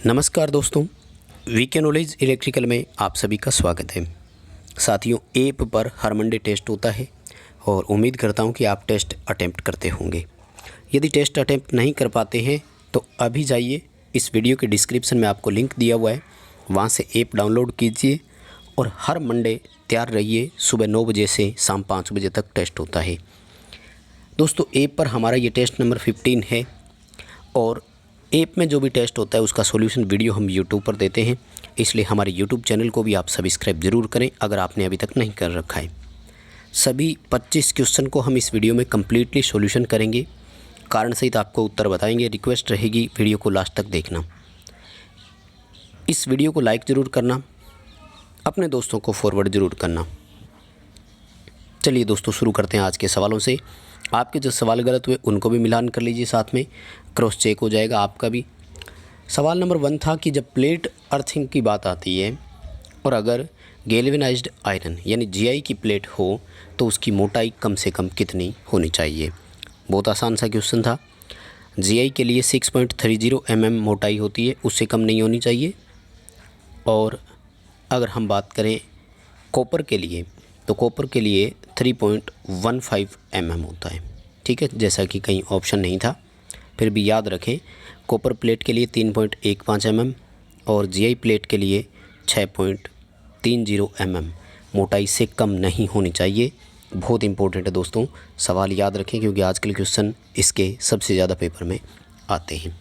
नमस्कार दोस्तों, VK knowledge electrical में आप सभी का स्वागत है। साथियों, ऐप पर हर मंडे टेस्ट होता है और उम्मीद करता हूं कि आप टेस्ट अटेम्प्ट करते होंगे। यदि टेस्ट अटेम्प्ट नहीं कर पाते हैं तो अभी जाइए, इस वीडियो के डिस्क्रिप्शन में आपको लिंक दिया हुआ है, वहां से ऐप डाउनलोड कीजिए और हर मंडे तैयार रहिए। सुबह 9 बजे से शाम 5 बजे तक टेस्ट होता है। दोस्तों, ऐप पर हमारा ये टेस्ट नंबर 15 है और ऐप में जो भी टेस्ट होता है उसका सॉल्यूशन वीडियो हम यूट्यूब पर देते हैं, इसलिए हमारे यूट्यूब चैनल को भी आप सब्सक्राइब ज़रूर करें अगर आपने अभी तक नहीं कर रखा है। सभी 25 क्वेश्चन को हम इस वीडियो में कम्प्लीटली सॉल्यूशन करेंगे, कारण सहित आपको उत्तर बताएंगे। रिक्वेस्ट रहेगी वीडियो को लास्ट तक देखना। इस वीडियो को लाइक ज़रूर करना, अपने दोस्तों को फॉरवर्ड ज़रूर करना। चलिए दोस्तों, शुरू करते हैं आज के सवालों से। आपके जो सवाल गलत हुए उनको भी मिलान कर लीजिए, साथ में क्रॉस चेक हो जाएगा आपका भी। सवाल नंबर 1 था कि जब प्लेट अर्थिंग की बात आती है और अगर गैल्वेनाइज्ड आयरन यानी जीआई की प्लेट हो तो उसकी मोटाई कम से कम कितनी होनी चाहिए। बहुत आसान सा क्वेश्चन था। जीआई के लिए 6.30 mm मोटाई होती है, उससे कम नहीं होनी चाहिए। और अगर हम बात करें कॉपर के लिए तो कॉपर के लिए 3.15 mm होता है। ठीक है, जैसा कि कहीं ऑप्शन नहीं था, फिर भी याद रखें, कॉपर प्लेट के लिए 3.15 mm और जीआई प्लेट के लिए 6.30 mm मोटाई से कम नहीं होनी चाहिए। बहुत इंपॉर्टेंट है दोस्तों, सवाल याद रखें क्योंकि आजकल क्वेश्चन इसके सबसे ज़्यादा पेपर में आते हैं।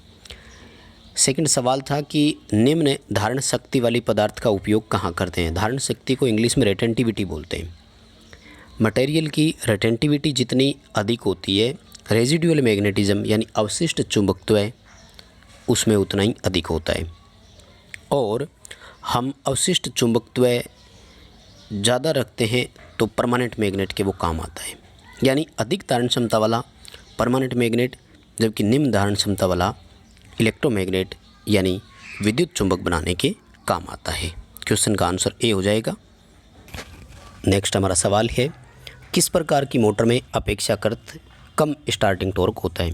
सेकंड सवाल था कि निम्न धारण शक्ति वाली पदार्थ का उपयोग कहाँ करते हैं। धारण शक्ति को इंग्लिश में रेटेंटिविटी बोलते हैं। मटेरियल की रेटेंटिविटी जितनी अधिक होती है, रेजिडुअल मैग्नेटिज्म यानी अवशिष्ट चुंबकत्व उसमें उतना ही अधिक होता है। और हम अवशिष्ट चुंबकत्व ज़्यादा रखते हैं तो परमानेंट मैग्नेट के वो काम आता है, यानी अधिक धारण क्षमता वाला परमानेंट मैग्नेट, जबकि निम्न धारण क्षमता वाला इलेक्ट्रोमैग्नेट यानी विद्युत चुंबक बनाने के काम आता है। क्वेश्चन का आंसर ए हो जाएगा। नेक्स्ट हमारा सवाल है, किस प्रकार की मोटर में अपेक्षाकृत कम स्टार्टिंग टॉर्क होता है।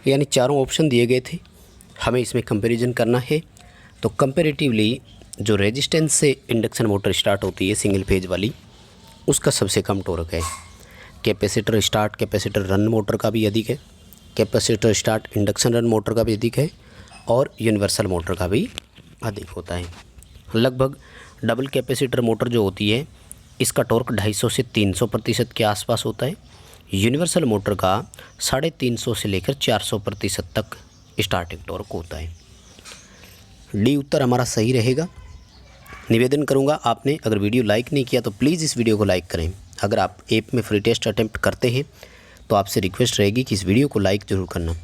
यानी चारों ऑप्शन दिए गए थे, हमें इसमें कंपैरिजन करना है। तो कंपैरेटिवली जो रेजिस्टेंस से इंडक्शन मोटर स्टार्ट होती है सिंगल फेज वाली, उसका सबसे कम टॉर्क है। Capacitor start capacitor run motor का भी अधिक है, capacitor start induction run motor का भी अधिक है और यूनिवर्सल मोटर का भी अधिक होता है। लगभग डबल कैपेसिटर मोटर जो होती है इसका टॉर्क 250 से 300% के आसपास होता है। यूनिवर्सल मोटर का 350 से लेकर 400% तक स्टार्टिंग टॉर्क होता है। डी उत्तर हमारा सही रहेगा। निवेदन करूंगा, आपने अगर वीडियो लाइक नहीं किया तो प्लीज़ इस वीडियो को लाइक करें। अगर आप ऐप में फ्री टेस्ट अटेम्प्ट करते हैं तो आपसे रिक्वेस्ट रहेगी कि इस वीडियो को लाइक ज़रूर करना।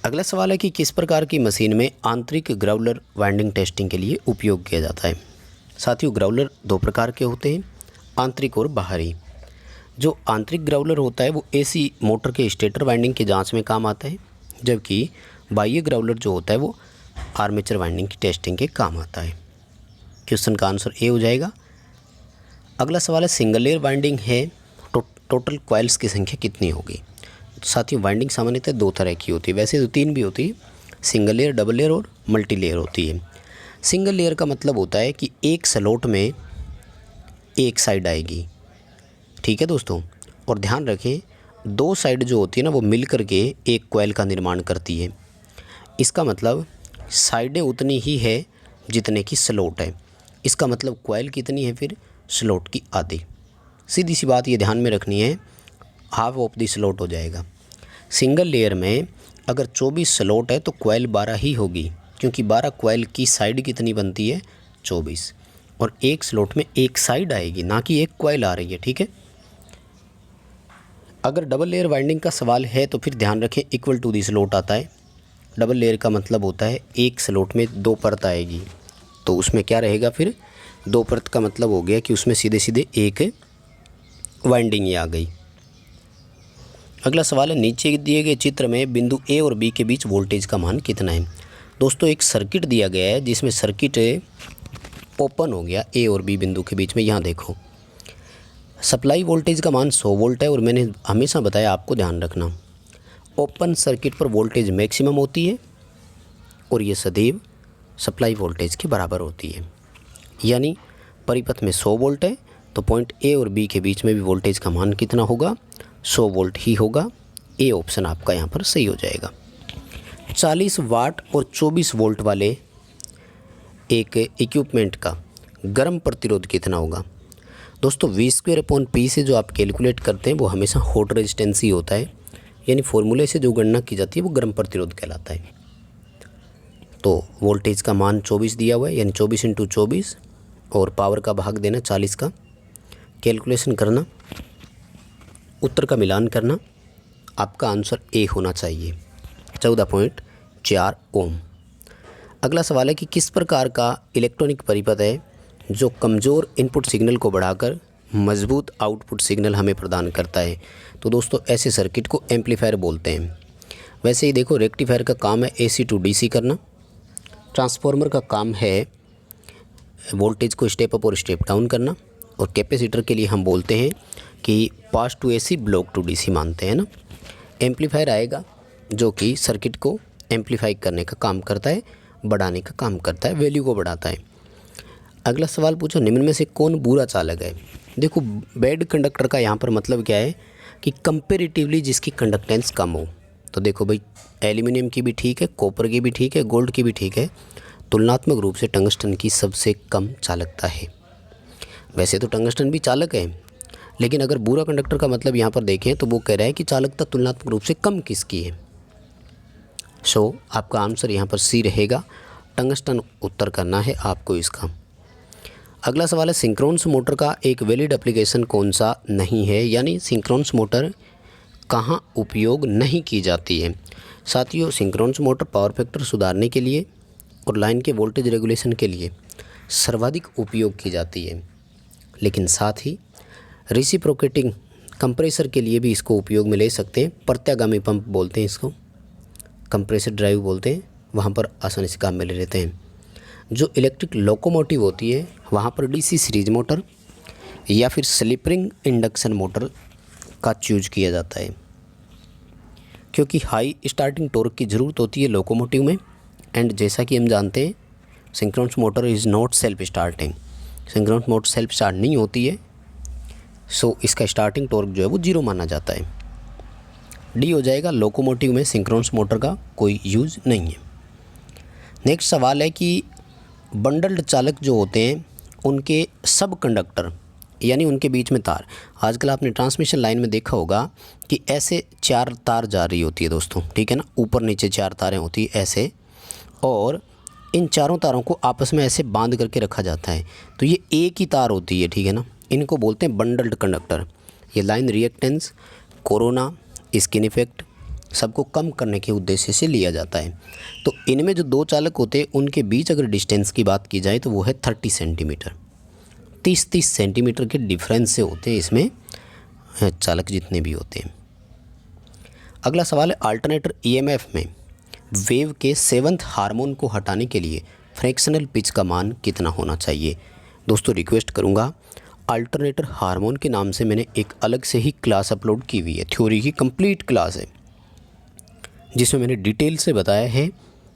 अगला सवाल है कि किस प्रकार की मशीन में आंतरिक ग्राउलर वाइंडिंग टेस्टिंग के लिए उपयोग किया जाता है। साथियों, ग्राउलर 2 प्रकार के होते हैं, आंतरिक और बाहरी। जो आंतरिक ग्राउलर होता है वो एसी मोटर के स्टेटर वाइंडिंग की जांच में काम आता है, जबकि बाह्य ग्राउलर जो होता है वो आर्मेचर वाइंडिंग की टेस्टिंग के काम आता है। क्वेश्चन का आंसर ए हो जाएगा। अगला सवाल है, सिंगल लेयर वाइंडिंग है, टोटल कॉइल्स की संख्या कितनी होगी। साथियों, वाइंडिंग सामान्यतः 2 तरह की होती है, वैसे तो 3 भी होती है, सिंगल लेयर, डबल लेयर और मल्टी लेयर होती है। सिंगल लेयर का मतलब होता है कि एक स्लॉट में एक साइड आएगी। ठीक है दोस्तों, और ध्यान रखें 2 साइड जो होती है ना वो मिल कर के एक कॉइल का निर्माण करती है। इसका मतलब साइडें उतनी ही है जितने की स्लॉट है। इसका मतलब कॉइल कितनी है, फिर स्लॉट की आधी। सीधी सी बात ये ध्यान में रखनी है, हाफ ऑफ द स्लॉट हो जाएगा। सिंगल लेयर में अगर 24 स्लॉट है तो कॉइल 12 ही होगी, क्योंकि 12 कॉइल की साइड कितनी बनती है, 24, और एक स्लॉट में एक साइड आएगी, ना कि एक कॉइल आ रही है। ठीक है। अगर डबल लेयर वाइंडिंग का सवाल है तो फिर ध्यान रखें इक्वल टू दी स्लॉट आता है। डबल लेयर का मतलब होता है एक स्लॉट में 2 परत आएगी, तो उसमें क्या रहेगा, फिर 2 परत का मतलब हो गया कि उसमें सीधे सीधे एक वाइंडिंग ही आ गई। अगला सवाल है, नीचे दिए गए चित्र में बिंदु ए और बी के बीच वोल्टेज का मान कितना है। दोस्तों, एक सर्किट दिया गया है जिसमें सर्किट ओपन हो गया ए और बी बिंदु के बीच में। यहाँ देखो, सप्लाई वोल्टेज का मान 100 वोल्ट है और मैंने हमेशा बताया आपको ध्यान रखना, ओपन सर्किट पर वोल्टेज मैक्सिमम होती है और ये सदैव सप्लाई वोल्टेज के बराबर होती है। यानी परिपथ में 100 वोल्ट है तो पॉइंट ए और बी के बीच में भी वोल्टेज का मान कितना होगा, 100 वोल्ट ही होगा। ए ऑप्शन आपका यहाँ पर सही हो जाएगा। 40 वाट और 24 वोल्ट वाले एक इक्विपमेंट का गर्म प्रतिरोध कितना होगा। दोस्तों V²/P से जो आप कैलकुलेट करते हैं वो हमेशा हॉट रेजिस्टेंस ही होता है, यानी फॉर्मूले से जो गणना की जाती है वो गर्म प्रतिरोध कहलाता है। तो वोल्टेज का मान 24 दिया हुआ है, यानी 24 × 24 और पावर का भाग देना 40 का, कैलकुलेशन करना, उत्तर का मिलान करना, आपका आंसर ए होना चाहिए 14.4 ओम। अगला सवाल है कि किस प्रकार का इलेक्ट्रॉनिक परिपथ है जो कमज़ोर इनपुट सिग्नल को बढ़ाकर मजबूत आउटपुट सिग्नल हमें प्रदान करता है। तो दोस्तों ऐसे सर्किट को एम्पलीफायर बोलते हैं। वैसे ही देखो, रेक्टिफायर का काम है AC to DC करना, ट्रांसफार्मर का काम है वोल्टेज को स्टेप अप और स्टेप डाउन करना, और कैपेसिटर के लिए हम बोलते हैं कि pass to AC block to DC मानते हैं ना। एम्पलीफायर आएगा जो कि सर्किट को एम्पलीफाई करने का काम करता है, बढ़ाने का काम करता है, वैल्यू को बढ़ाता है। अगला सवाल पूछो, निम्न में से कौन बुरा चालक है। देखो बैड कंडक्टर का यहाँ पर मतलब क्या है कि कंपेरेटिवली जिसकी कंडक्टेंस कम हो। तो देखो भाई, एल्यूमिनियम की भी ठीक है, कॉपर की भी ठीक है, गोल्ड की भी ठीक है, तुलनात्मक रूप से टंगस्टन की सबसे कम चालकता है। वैसे तो टंगस्टन भी चालक है, लेकिन अगर बुरा कंडक्टर का मतलब यहाँ पर देखें तो वो कह रहा है कि चालकता तुलनात्मक रूप से कम किसकी है। सो आपका आंसर यहाँ पर सी रहेगा, टंगस्टन उत्तर करना है आपको इसका। अगला सवाल है, सिंक्रोनस मोटर का एक वैलिड एप्लीकेशन कौन सा नहीं है, यानी सिंक्रोनस मोटर कहाँ उपयोग नहीं की जाती है। साथियों, सिंक्रोनस मोटर पावर फैक्टर सुधारने के लिए और लाइन के वोल्टेज रेगुलेशन के लिए सर्वाधिक उपयोग की जाती है, लेकिन साथ ही रेसिप्रोकेटिंग कंप्रेसर के लिए भी इसको उपयोग में ले सकते हैं। प्रत्यागामी पंप बोलते हैं इसको, कंप्रेसर ड्राइव बोलते हैं, वहाँ पर आसानी से काम में ले लेते हैं। जो इलेक्ट्रिक लोकोमोटिव होती है वहाँ पर DC सीरीज मोटर या फिर स्लिप-रिंग इंडक्शन मोटर का चूज किया जाता है, क्योंकि हाई स्टार्टिंग टॉर्क की ज़रूरत होती है लोकोमोटिव में। एंड जैसा कि हम जानते हैं, synchronous motor is not self starting, synchronous motor self start नहीं होती है। सो इसका स्टार्टिंग टॉर्क जो है वो 0 माना जाता है। डी हो जाएगा, लोकोमोटिव में सिंक्रोनस मोटर का कोई यूज़ नहीं है। नेक्स्ट सवाल है कि बंडल्ड चालक जो होते हैं उनके सब कंडक्टर यानी उनके बीच में तार, आजकल आपने ट्रांसमिशन लाइन में देखा होगा कि ऐसे 4 तार जा रही होती है दोस्तों, ठीक है ना, ऊपर नीचे 4 तारें होती है ऐसे, और इन चारों तारों को आपस में ऐसे बांध करके रखा जाता है। तो ये एक ही तार होती है, ठीक है ना, इनको बोलते हैं बंडल्ड कंडक्टर। ये line reactance, corona, skin effect सबको कम करने के उद्देश्य से लिया जाता है। तो इनमें जो 2 चालक होते हैं उनके बीच अगर डिस्टेंस की बात की जाए तो वो है 30 सेंटीमीटर, 30 सेंटीमीटर के डिफरेंस से होते हैं इसमें चालक जितने भी होते हैं। अगला सवाल है, अल्टरनेटर EMF में वेव के 7th हार्मोन को हटाने के लिए फ्रैक्शनल पिच का मान कितना होना चाहिए। दोस्तों रिक्वेस्ट करूँगा, अल्टरनेटर हार्मोन के नाम से मैंने एक अलग से ही क्लास अपलोड की हुई है, थ्योरी की कंप्लीट क्लास है, जिसमें मैंने डिटेल से बताया है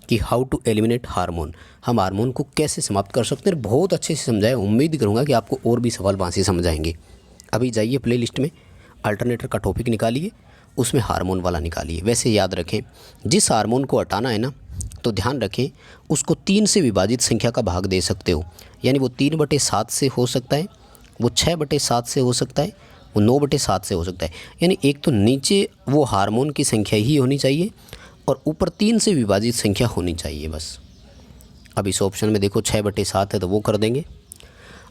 कि हाउ टू एलिमिनेट हार्मोन, हम हार्मोन को कैसे समाप्त कर सकते हैं। बहुत अच्छे से समझाया, उम्मीद करूँगा कि आपको और भी सवाल वहाँ से समझ आएंगे। अभी जाइए प्लेलिस्ट में अल्टरनेटर का टॉपिक निकालिए, उसमें हार्मोन वाला निकालिए। वैसे याद रखें, जिस हार्मोन को हटाना है ना, तो ध्यान रखें उसको 3 से विभाजित संख्या का भाग दे सकते हो, यानी वो 3/7 से हो सकता है, वो 6/7 से हो सकता है, वो 9/7 से हो सकता है। यानी एक तो नीचे वो हार्मोन की संख्या ही होनी चाहिए और ऊपर 3 से विभाजित संख्या होनी चाहिए बस। अब इस ऑप्शन में देखो 6/7 है तो वो कर देंगे,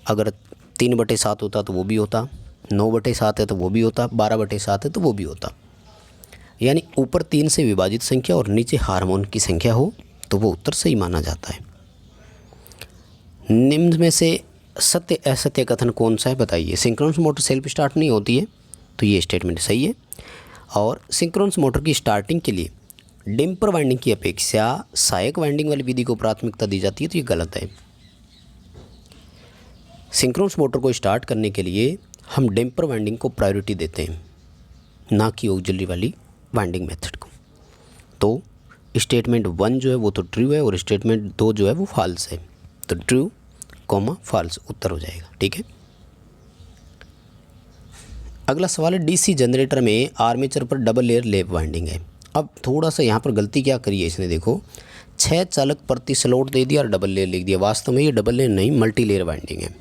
अगर 3/7 होता तो वो भी होता, 9/7 है तो वो भी होता, 12/7 है तो वो भी होता। यानी ऊपर 3 से विभाजित संख्या और नीचे हार्मोन की संख्या हो तो वो उत्तर सही माना जाता है। निम्न में से सत्य असत्य कथन कौन सा है बताइए। सिंक्रोनस मोटर सेल्फ स्टार्ट नहीं होती है, तो ये स्टेटमेंट सही है। और सिंक्रोनस मोटर की स्टार्टिंग के लिए डैम्पर वाइंडिंग की अपेक्षा सहायक वाइंडिंग वाली विधि को प्राथमिकता दी जाती है, तो ये गलत है। सिंक्रोनस मोटर को स्टार्ट करने के लिए हम डैम्पर वाइंडिंग को प्रायोरिटी देते हैं, ना कि ऑक्सिलरी वाली वाइंडिंग मेथड को। तो स्टेटमेंट 1 जो है वो तो ट्रू है और स्टेटमेंट 2 जो है वो फॉल्स है। तो ट्रू कॉमा फॉल्स उत्तर हो जाएगा। ठीक है। अगला सवाल है डीसी जनरेटर में आर्मेचर पर डबल लेयर लैप वाइंडिंग है। अब थोड़ा सा यहाँ पर गलती क्या करी है इसने, देखो 6 चालक प्रति स्लॉट दे दिया और डबल लेयर लिख दिया। वास्तव में ये डबल लेयर नहीं मल्टी लेयर वाइंडिंग है।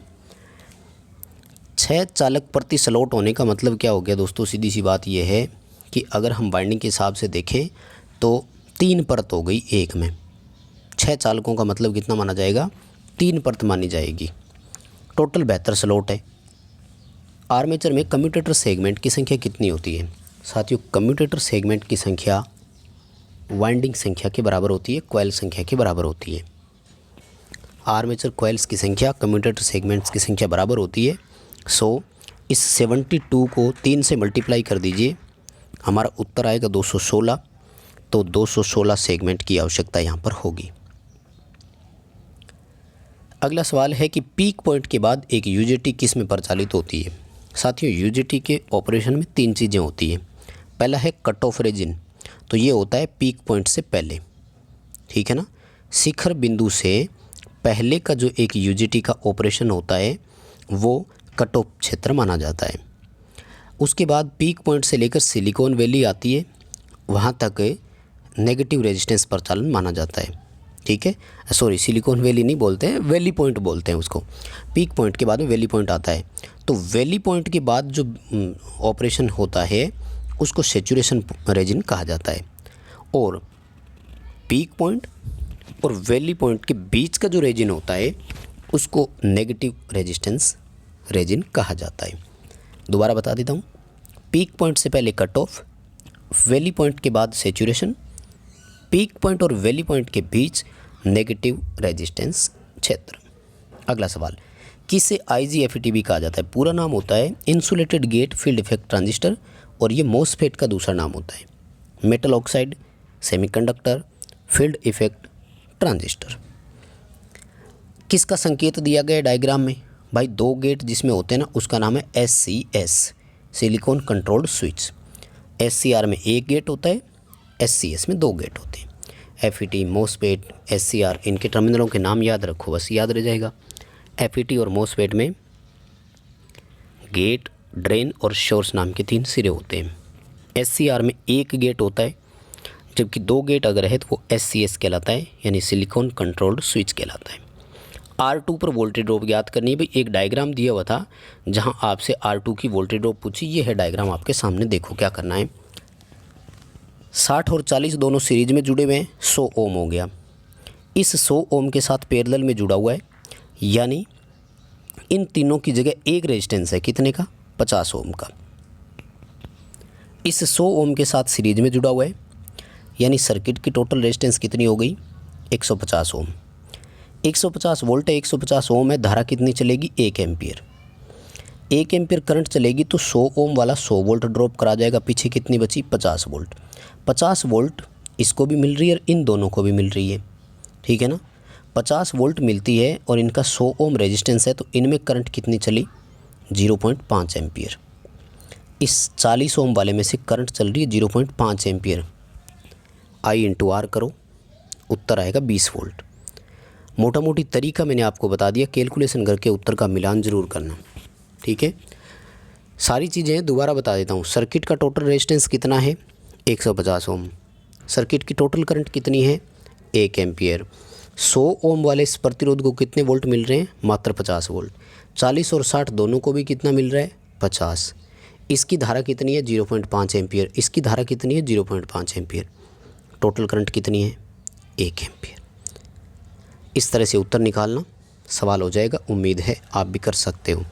6 चालक प्रति स्लॉट होने का मतलब क्या हो गया दोस्तों, सीधी सी बात यह है कि अगर हम वाइंडिंग के हिसाब से देखें तो 3 परत हो गई एक में। 6 चालकों का मतलब कितना माना जाएगा, 3 परत मानी जाएगी। टोटल 72 स्लॉट है। आर्मेचर में कम्यूटेटर सेगमेंट की संख्या कितनी होती है साथियों? कम्यूटेटर सेगमेंट की संख्या वाइंडिंग संख्या के बराबर होती है, कॉइल संख्या के बराबर होती है। आर्मेचर कॉइल्स की संख्या कम्यूटेटर सेगमेंट्स की संख्या बराबर होती है। सो इस 72 को 3 से मल्टीप्लाई कर दीजिए, हमारा उत्तर आएगा 216। तो 216 सेगमेंट की आवश्यकता यहाँ पर होगी। अगला सवाल है कि पीक पॉइंट के बाद एक यूजेटी किस में प्रचालित होती है? साथियों यूजेटी के ऑपरेशन में 3 चीज़ें होती हैं। पहला है कट ऑफ रेजिन, तो ये होता है पीक पॉइंट से पहले, ठीक है ना। शिखर बिंदु से पहले का जो एक यूजेटी का ऑपरेशन होता है वो कट ऑफ क्षेत्र माना जाता है। उसके बाद पीक पॉइंट से लेकर सिलिकॉन वैली आती है, वहाँ तक नेगेटिव रेजिस्टेंस प्रचालन माना जाता है। ठीक है, सॉरी सिलिकॉन वैली नहीं बोलते हैं, वैली पॉइंट बोलते हैं उसको। पीक पॉइंट के बाद में वैली पॉइंट आता है। तो वैली पॉइंट के बाद जो ऑपरेशन होता है उसको सैचुरेशन रेजिन कहा जाता है। और पीक पॉइंट और वैली पॉइंट के बीच का जो रेजिन होता है उसको नेगेटिव रेजिस्टेंस रेजिन कहा जाता है। दोबारा बता देता हूँ, पीक पॉइंट से पहले कट ऑफ, वैली पॉइंट के बाद सैचुरेशन, पीक पॉइंट और वैली पॉइंट के बीच नेगेटिव रेजिस्टेंस क्षेत्र। अगला सवाल, किसे IGFET भी कहा जाता है? पूरा नाम होता है insulated gate field effect transistor और ये मोसफेट का दूसरा नाम होता है। Metal oxide semiconductor field effect transistor. किसका संकेत दिया गया डायग्राम में? भाई 2 गेट जिसमें होते हैं ना उसका नाम है SCS silicon controlled switch. SCR में 1 गेट होता है, SCS में 2 गेट होते हैं। FET मोसफेट SCR इनके टर्मिनलों के नाम याद रखो, बस याद रह जाएगा। FET और मोसफेट में गेट ड्रेन और सोर्स नाम के 3 सिरे होते हैं। SCR में 1 गेट होता है, जबकि 2 गेट अगर है तो वो SCS कहलाता है, यानी सिलिकॉन कंट्रोल्ड स्विच कहलाता है। R2 पर वोल्टेज ड्रॉप ज्ञात करनी है। भाई एक डायग्राम दिया हुआ था जहां आपसे R2 की वोल्टेज ड्रॉप पूछी, ये है डायग्राम आपके सामने, देखो क्या करना है। 60 और 40 दोनों सीरीज में जुड़े हुए हैं, 100 ओम हो गया। इस 100 ओम के साथ पैरेलल में जुड़ा हुआ है, यानी इन तीनों की जगह एक रेजिस्टेंस है, कितने का? 50 ओम का। इस 100 ओम के साथ सीरीज में जुड़ा हुआ है, यानी सर्किट की टोटल रेजिस्टेंस कितनी हो गई? 150 ओम। 150 वोल्ट है, 150 ओम है, धारा कितनी चलेगी? 1 एम्पियर। 1 एम्पियर करंट चलेगी तो 100 ओम वाला 100 वोल्ट ड्रॉप करा जाएगा, पीछे कितनी बची? 50 वोल्ट। 50 वोल्ट इसको भी मिल रही है और इन दोनों को भी मिल रही है, ठीक है ना। 50 वोल्ट मिलती है और इनका 100 ओम रेजिस्टेंस है, तो इनमें करंट कितनी चली? 0.5 एम्पियर। इस 40 ओम वाले में से करंट चल रही है 0.5 एम्पियर। I/R करो, उत्तर आएगा 20 वोल्ट। मोटा मोटी तरीका मैंने आपको बता दिया, कैलकुलेशन करके उत्तर का मिलान ज़रूर करना, ठीक है। सारी चीज़ें दोबारा बता देता हूँ। सर्किट का टोटल रेजिस्टेंस कितना है? 150 ओम। सर्किट की टोटल करंट कितनी है? 1 एम्पियर। 100 ओम वाले इस प्रतिरोध को कितने वोल्ट मिल रहे हैं? मात्र 50 वोल्ट। 40 और 60 दोनों को भी कितना मिल रहा है? 50। इसकी धारा कितनी है? 0.5 एम्पियर। इसकी धारा कितनी है? 0.5 एम्पियर। टोटल करंट कितनी है? 1 एम्पियर। इस तरह से उत्तर निकालना सवाल हो जाएगा। उम्मीद है आप भी कर सकते हो।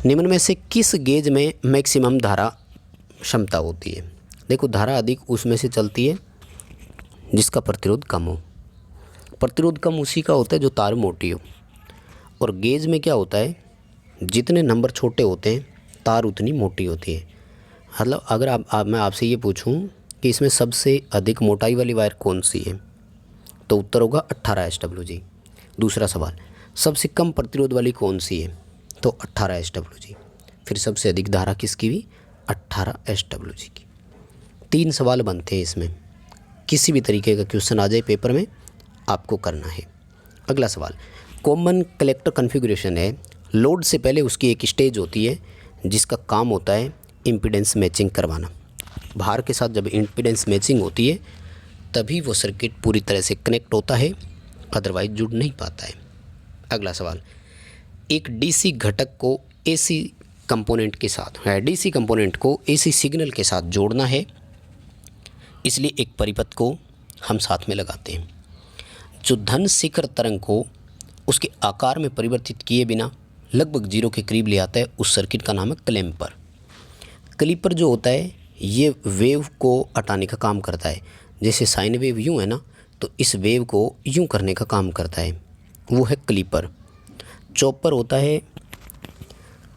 निम्न में से किस गेज में मैक्सिमम धारा क्षमता होती है? देखो धारा अधिक उसमें से चलती है जिसका प्रतिरोध कम हो। प्रतिरोध कम उसी का होता है जो तार मोटी हो। और गेज में क्या होता है, जितने नंबर छोटे होते हैं तार उतनी मोटी होती है। मतलब अगर मैं आपसे ये पूछूं कि इसमें सबसे अधिक मोटाई वाली वायर कौन सी है, तो उत्तर होगा 18 SWG। दूसरा सवाल, सबसे कम प्रतिरोध वाली कौन सी है, तो 18 SWG। फिर सबसे अधिक धारा किसकी भी? 18 SWG की। 3 सवाल बनते हैं इसमें, किसी भी तरीके का क्वेश्चन आ जाए पेपर में आपको करना है। अगला सवाल, कॉमन कलेक्टर कॉन्फ़िगरेशन है। लोड से पहले उसकी एक स्टेज होती है जिसका काम होता है इम्पीडेंस मैचिंग करवाना। भार के साथ जब इम्पीडेंस मैचिंग होती है तभी वो सर्किट पूरी तरह से कनेक्ट होता है, अदरवाइज जुड़ नहीं पाता है। अगला सवाल, एक डीसी घटक को एसी कंपोनेंट के साथ डीसी कंपोनेंट को एसी सिग्नल के साथ जोड़ना है, इसलिए एक परिपथ को हम साथ में लगाते हैं। जो धन शिखर तरंग को उसके आकार में परिवर्तित किए बिना लगभग 0 के करीब ले आता है, उस सर्किट का नाम है क्लैम्पर। क्लिपर जो होता है ये वेव को हटाने का काम करता है। जैसे साइन वेव यूँ है ना, तो इस वेव को यूँ करने का काम करता है, वो है क्लिपर। चॉपर होता है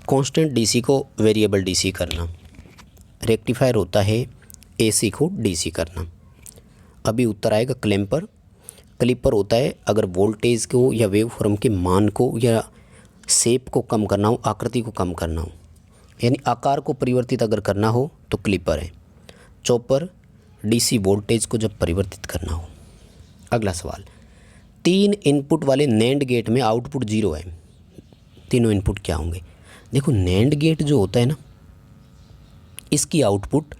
कांस्टेंट डीसी को वेरिएबल डीसी करना। रेक्टिफायर होता है एसी को डीसी करना। अभी उत्तर आएगा क्लैम्पर। क्लिपर होता है अगर वोल्टेज को या वेव फॉर्म के मान को या शेप को कम करना हो, आकृति को कम करना हो, यानी आकार को परिवर्तित अगर करना हो तो क्लिपर है। चॉपर डीसी वोल्टेज को जब परिवर्तित करना हो। अगला सवाल, 3 इनपुट वाले नैंड गेट में आउटपुट 0 है। तीनों इनपुट क्या होंगे? देखो, नैंड गेट जो होता है ना, इसकी आउटपुट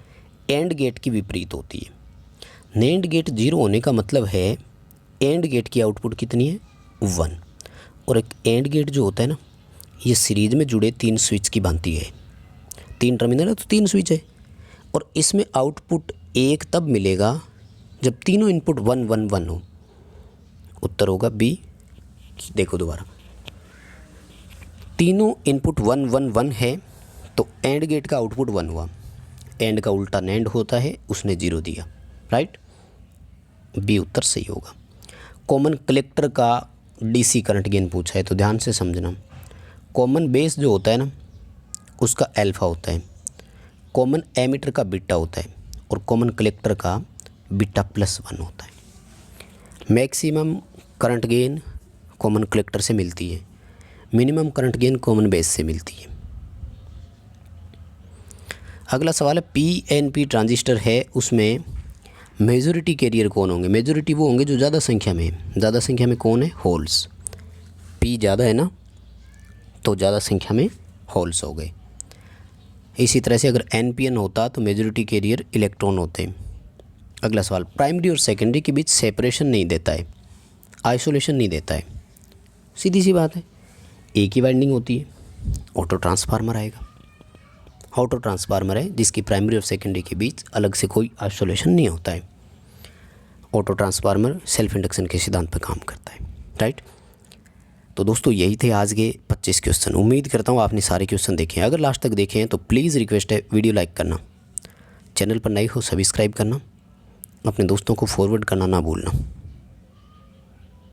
एंड गेट की विपरीत होती है। नैंड गेट 0 होने का मतलब है एंड गेट की आउटपुट कितनी है? 1। और एक एंड गेट जो होता है ना, ये सीरीज में जुड़े 3 स्विच की भांति है। 3 टर्मिनल है तो 3 स्विच है, और इसमें आउटपुट 1 तब मिलेगा जब तीनों इनपुट 1 1 1 हो। उत्तर होगा बी। देखो दोबारा, तीनों इनपुट 1 1 1 है तो एंड गेट का आउटपुट 1 हुआ। एंड का उल्टा नैंड होता है, उसने 0 दिया, राइट। बी उत्तर सही होगा। कॉमन कलेक्टर का डीसी करंट गेन पूछा है तो ध्यान से समझना। कॉमन बेस जो होता है ना, उसका अल्फा होता है, कॉमन एमीटर का बीटा होता है, और कॉमन कलेक्टर का बीटा +1 होता है। Maximum current gain common collector से मिलती है, minimum current gain common base से मिलती है। अगला सवाल है, पीएनपी ट्रांजिस्टर है, उसमें मेजॉरिटी कैरियर कौन होंगे? मेजॉरिटी वो होंगे जो ज़्यादा संख्या में है। ज़्यादा संख्या में कौन है? होल्स। पी ज़्यादा है ना, तो ज़्यादा संख्या में होल्स हो गए। इसी तरह से अगर एनपीएन होता तो मेजॉरिटी कैरियर इलेक्ट्रॉन होते हैं। अगला सवाल, प्राइमरी और सेकेंडरी के बीच सेपरेशन नहीं देता है, आइसोलेशन नहीं देता है। सीधी सी बात है, एक ही वाइंडिंग होती है। ऑटो ट्रांसफार्मर आएगा। ऑटो ट्रांसफार्मर है जिसकी प्राइमरी और सेकेंडरी के बीच अलग से कोई आइसोलेशन नहीं होता है। ऑटो ट्रांसफार्मर सेल्फ इंडक्शन के सिद्धांत पर काम करता है, राइट। तो दोस्तों यही थे आज के 25 क्वेश्चन। उम्मीद करता हूँ आपने सारे क्वेश्चन देखे हैं। अगर लास्ट तक देखे हैं तो प्लीज़ रिक्वेस्ट है वीडियो लाइक करना, चैनल पर नए हो सब्सक्राइब करना, अपने दोस्तों को फॉरवर्ड करना ना भूलना।